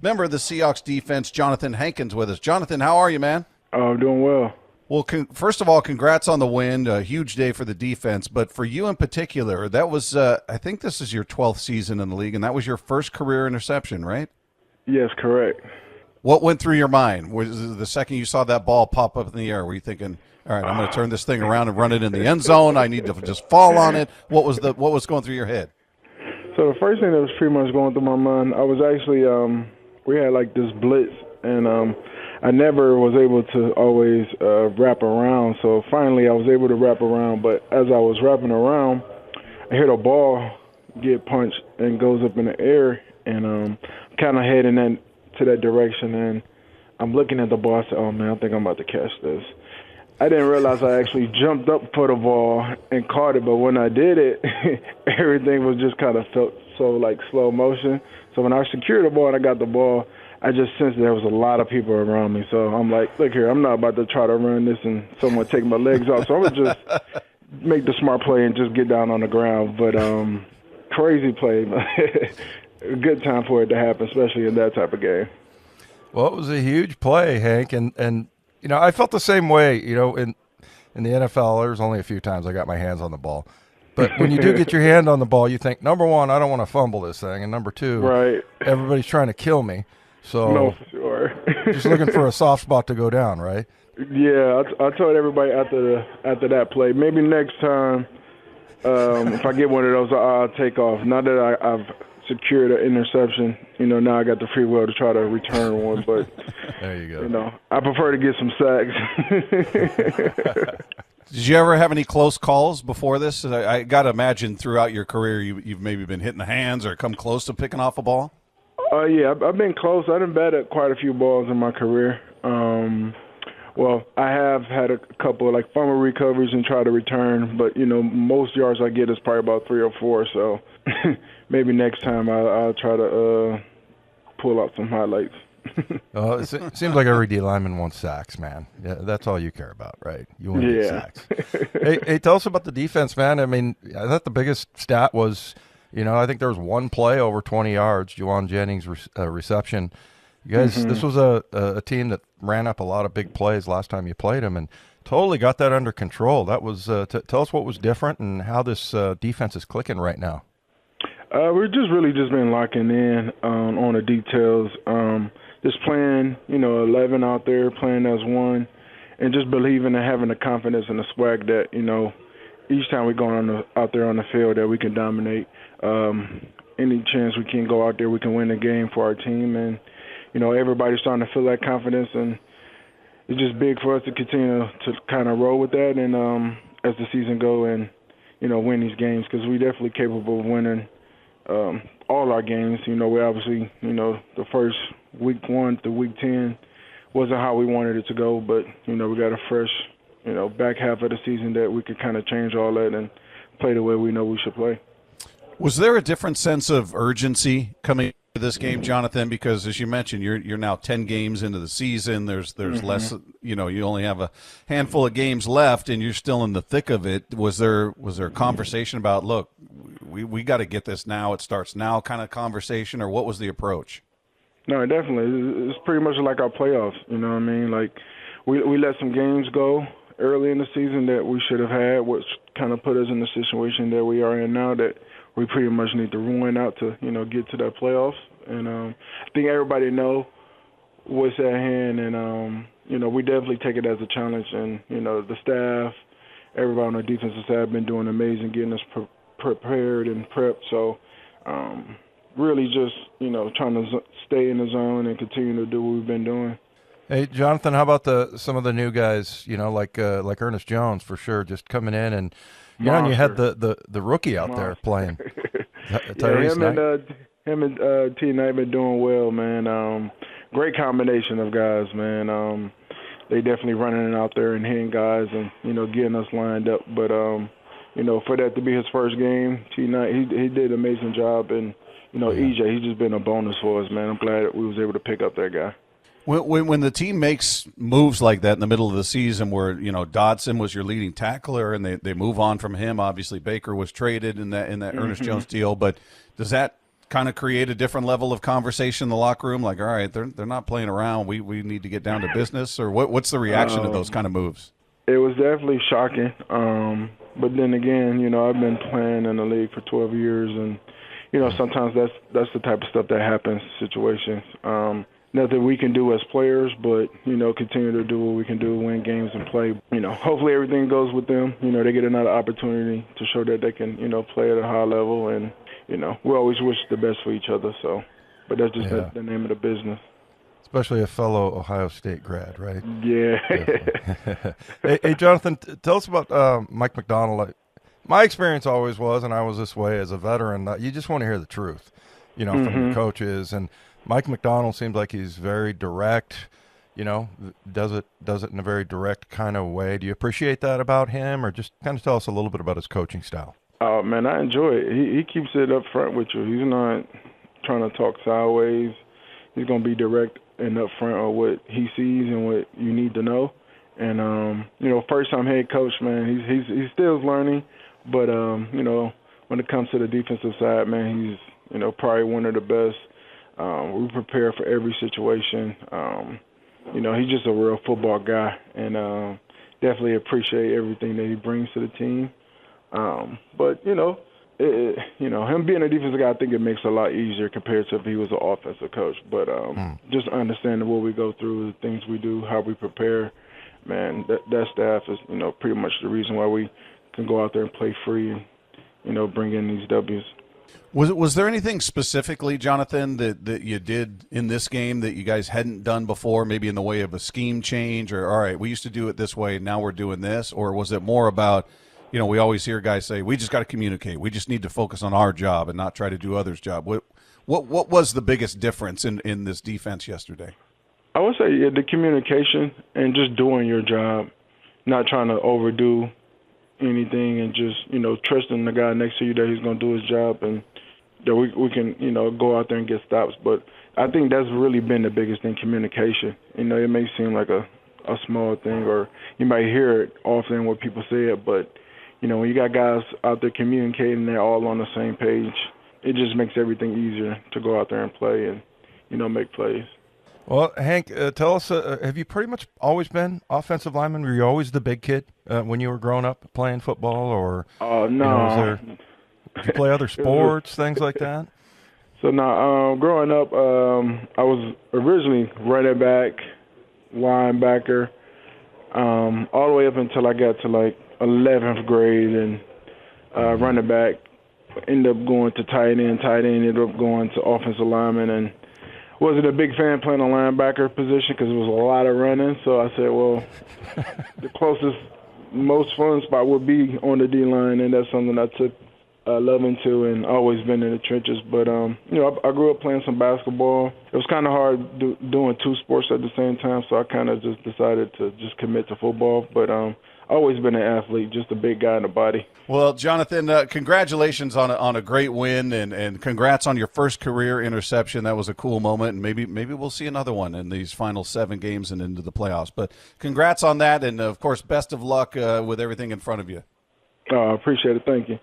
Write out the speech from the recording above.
member of the Seahawks defense, Johnathan Hankins, with us. Jonathan, how are you, man? Oh, I'm doing well. Well, first of all, congrats on the win. A huge day for the defense. But for you in particular, that was, I think this is your 12th season in the league, and that was your first career interception, right? Yes, correct. What went through your mind? Was the second you saw that ball pop up in the air, were you thinking, all right, I'm going to turn this thing around and run it in the end zone. I need to just fall on it. What was going through your head? So the first thing that was pretty much going through my mind, I was actually, we had like this blitz, and I never was able to always wrap around. So finally I was able to wrap around, but as I was wrapping around, I hit a ball get punched and goes up in the air, and kind of heading to that direction, and I'm looking at the ball. I said, oh, man, I think I'm about to catch this. I didn't realize I actually jumped up for the ball and caught it, but when I did it, everything was just kind of felt so like slow motion. So when I secured the ball and I got the ball, I just sensed there was a lot of people around me. So I'm like, look here, I'm not about to try to run this and someone take my legs off. So I'm going to just make the smart play and just get down on the ground. But crazy play. A good time for it to happen, especially in that type of game. Well, it was a huge play, Hank, and you know, I felt the same way. You know, in the NFL, there's only a few times I got my hands on the ball, but when you do get your hand on the ball, you think, number one, I don't want to fumble this thing, and number two, right, everybody's trying to kill me. So no, for sure. Just looking for a soft spot to go down, right? Yeah, I told everybody after that play, maybe next time, if I get one of those, I'll take off. Not that I've secured an interception, you know, now I got the free will to try to return one, but there you go. You know, I prefer to get some sacks. Did you ever have any close calls before this? I got to imagine throughout your career you've maybe been hitting the hands or come close to picking off a ball. Yeah, I've been close. I done batted quite a few balls in my career. Well, I have had a couple of like fumble recoveries and try to return, but you know, most yards I get is probably about 3 or 4. So maybe next time I'll try to pull out some highlights. It seems like every D lineman wants sacks, man. Yeah, that's all you care about, right? You want to get sacks. Hey, tell us about the defense, man. I mean, I thought the biggest stat was, you know, I think there was one play over 20 yards, Juwan Jennings' reception. You guys, This was a team that ran up a lot of big plays last time you played them and totally got that under control. That was tell us what was different and how this defense is clicking right now. We're just been locking in on the details. Just playing, you know, 11 out there, playing as one, and just believing and having the confidence and the swag that, you know, each time we go out there on the field that we can dominate. Any chance we can go out there, we can win the game for our team, and you know, everybody's starting to feel that confidence, and it's just big for us to continue to kind of roll with that, and as the season go, and you know, win these games, because we're definitely capable of winning all our games. You know, we obviously, you know, the first week 1 to week 10 wasn't how we wanted it to go, but you know, we got a fresh, you know, back half of the season that we could kind of change all that and play the way we know we should play. Was there a different sense of urgency coming to this game, Jonathan? Because as you mentioned, you're now 10 games into the season. There's less, you know, you only have a handful of games left, and you're still in the thick of it. Was there a conversation about, look, we got to get this now, it starts now kind of conversation, or what was the approach? No, definitely. It's pretty much like our playoffs. You know what I mean? Like we let some games go early in the season that we should have had, which kind of put us in the situation that we are in now, that we pretty much need to win out to, you know, get to that playoffs. And I think everybody know what's at hand, and you know, we definitely take it as a challenge. And you know, the staff, everybody on the defensive side have been doing amazing, getting us prepared and prepped. So really just, you know, trying to stay in the zone and continue to do what we've been doing. Hey, Jonathan, how about some of the new guys, you know, like Ernest Jones, for sure, just coming in, and you know, and you had the rookie out there playing. Him and T Knight been doing well, man. Great combination of guys, man. They definitely running out there and hitting guys and, you know, getting us lined up. But you know, for that to be his first game, T Knight, he did an amazing job, and you know, EJ, he's just been a bonus for us, man. I'm glad that we was able to pick up that guy. When the team makes moves like that in the middle of the season where, you know, Dodson was your leading tackler and they move on from him, obviously Baker was traded in that Ernest Jones deal, but does that kind of create a different level of conversation in the locker room? Like, all right, they're not playing around. We need to get down to business, or what's the reaction to those kind of moves? It was definitely shocking. But then again, I've been playing in the league for 12 years, and sometimes that's the type of stuff that happens, situations. Nothing we can do as players, but continue to do what we can do, win games and play. Hopefully everything goes with them. They get another opportunity to show that they can play at a high level, and we always wish the best for each other. So, but that's just the name of the business. Especially a fellow Ohio State grad, right? Yeah. Hey, Jonathan, tell us about Mike Macdonald. My experience always was, and I was this way as a veteran, you just want to hear the truth, from your coaches. And Mike Macdonald seems like he's very direct, does it in a very direct kind of way. Do you appreciate that about him, or just kind of tell us a little bit about his coaching style? Oh, man, I enjoy it. He keeps it up front with you. He's not trying to talk sideways. He's going to be direct and up front on what he sees and what you need to know. And, first-time head coach, man, he's still learning. But, when it comes to the defensive side, man, he's, probably one of the best. We prepare for every situation. He's just a real football guy, and definitely appreciate everything that he brings to the team. But, him being a defensive guy, I think it makes it a lot easier compared to if he was an offensive coach. But just understanding what we go through, the things we do, how we prepare, man, that staff is, pretty much the reason why we can go out there and play free and, bring in these W's. Was there anything specifically, Jonathan, that you did in this game that you guys hadn't done before, maybe in the way of a scheme change, or, all right, we used to do it this way, now we're doing this? Or was it more about, we always hear guys say, we just got to communicate. We just need to focus on our job and not try to do others' job. What was the biggest difference in this defense yesterday? I would say the communication and just doing your job, not trying to overdo anything, and just, trusting the guy next to you that he's going to do his job, and that we can, go out there and get stops. But I think that's really been the biggest thing, communication. It may seem like a small thing, or you might hear it often when people say it, but when you got guys out there communicating, they're all on the same page, it just makes everything easier to go out there and play and, make plays. Well, Hank, tell us, have you pretty much always been offensive lineman? Were you always the big kid when you were growing up playing football? Or no. Did you play other sports, things like that? So, growing up, I was originally running back, linebacker, all the way up until I got to, 11th grade, and running back. Ended up going to tight end, ended up going to offensive lineman, and wasn't a big fan playing a linebacker position because it was a lot of running. So I said, well, the closest, most fun spot would be on the D-line, and that's something I took love into and always been in the trenches. But, I grew up playing some basketball. It was kind of hard doing two sports at the same time, so I kind of just decided to just commit to football. But always been an athlete, just a big guy in the body. Well, Jonathan, congratulations on a great win, and congrats on your first career interception. That was a cool moment, and maybe we'll see another one in these final 7 games and into the playoffs. But congrats on that, and, of course, best of luck with everything in front of you. I appreciate it. Thank you.